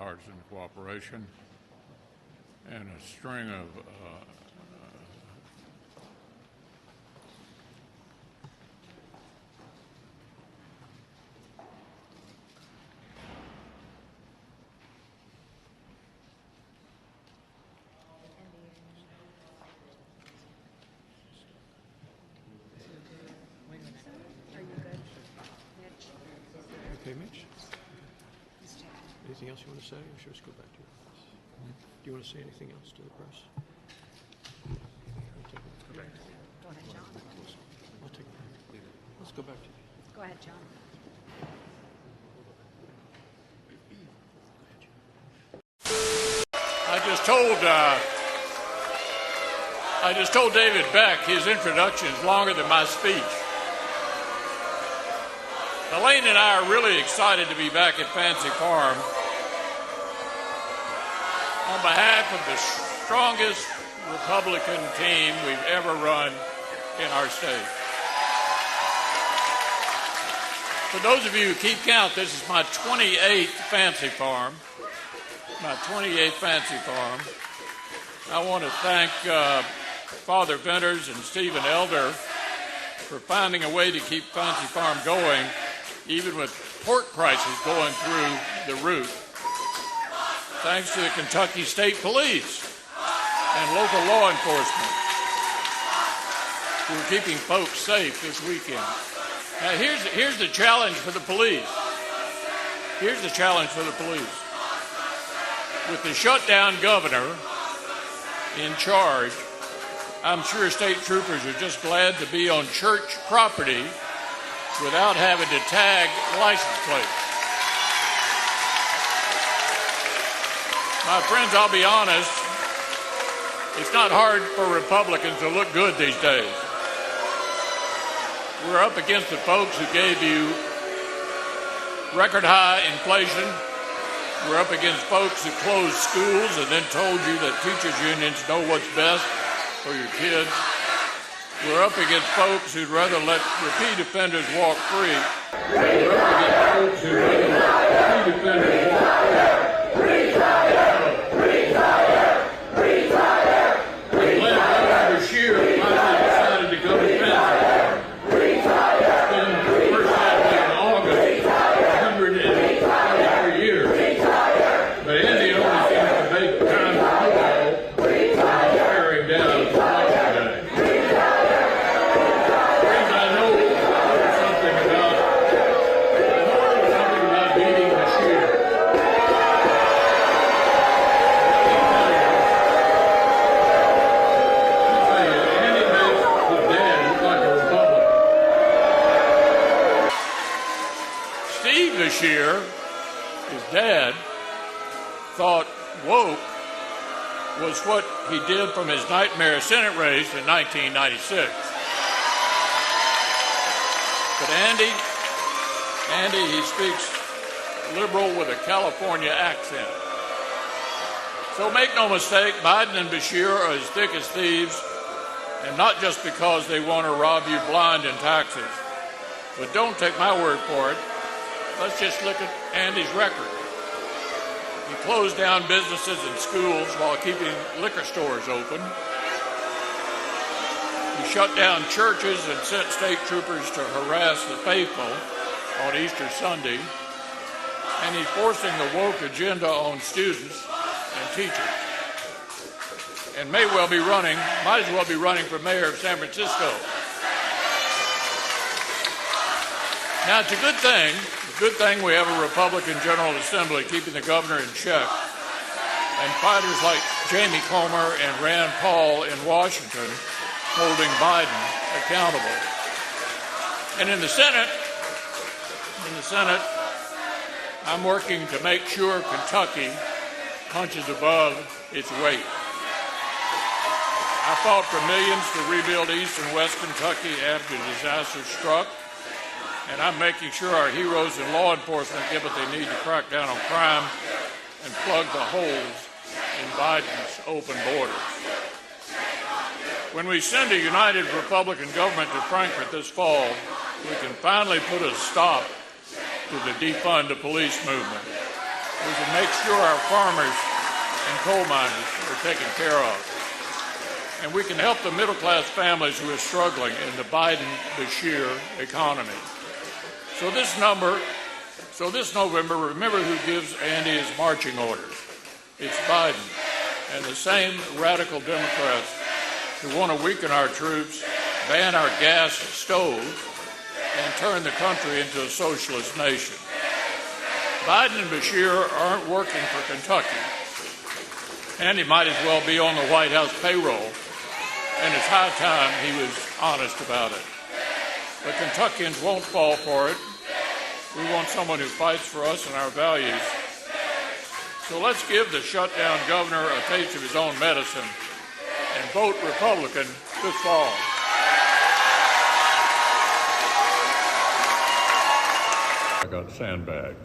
bipartisan cooperation and a string of Okay, Mitch? Anything else you want to say, or should we just go back to your office? Do you want to say anything else to the press? Go back. Go ahead, John. I'll take it. Let's go back to you. Go ahead, John. I just told David Beck his introduction is longer than my speech. Elaine and I are really excited to be back at Fancy Farm on behalf of the strongest Republican team we've ever run in our state. For those of you who keep count, this is my 28th Fancy Farm. My 28th Fancy Farm. I want to thank Father Venters and Stephen Elder for finding a way to keep Fancy Farm going, even with pork prices going through the roof. Thanks to the Kentucky State Police and local law enforcement who are keeping folks safe this weekend. Now here's the challenge for the police. Here's the challenge for the police. With the shutdown governor in charge, I'm sure state troopers are just glad to be on church property without having to tag license plates. My friends, I'll be honest, it's not hard for Republicans to look good these days. We're up against the folks who gave you record high inflation. We're up against folks who closed schools and then told you that teachers' unions know what's best for your kids. We're up against folks who'd rather let repeat offenders walk free. We're up against folks who'd rather let repeat offenders walk free. Governor Bashir finally decided to go to Fancy. It's been the first Saturday in August, 143 years. But Andy only seems to make time for football and tearing down election day. Friends, I know something about beating Bashir. Andy makes his dad look like a Republican. Steve Bashir, his dad, thought woke was what he did from his nightmare Senate race in 1996. But Andy, he speaks liberal with a California accent. So make no mistake, Biden and Bashir are as thick as thieves, and not just because they want to rob you blind in taxes. But don't take my word for it. Let's just look at Andy's record. He closed down businesses and schools while keeping liquor stores open. He shut down churches and sent state troopers to harass the faithful on Easter Sunday. And he's forcing the woke agenda on students and teachers. And might as well be running for mayor of San Francisco. Now, it's a good thing we have a Republican General Assembly keeping the governor in check, and fighters like Jamie Comer and Rand Paul in Washington holding Biden accountable. And in the Senate, I'm working to make sure Kentucky punches above its weight. I fought for millions to rebuild East and West Kentucky after disaster struck. And I'm making sure our heroes in law enforcement get what they need to crack down on crime and plug the holes in Biden's open borders. When we send a united Republican government to Frankfurt this fall, we can finally put a stop to the defund the police movement. We can make sure our farmers and coal miners are taken care of. And we can help the middle-class families who are struggling in the Biden-Bashir economy. So this November, remember who gives Andy his marching orders. It's Biden and the same radical Democrats who want to weaken our troops, ban our gas stove, and turn the country into a socialist nation. Biden and Bashir aren't working for Kentucky. Andy might as well be on the White House payroll, and it's high time he was honest about it. But Kentuckians won't fall for it. We want someone who fights for us and our values. So let's give the shutdown governor a taste of his own medicine and vote Republican this fall. I got sandbagged.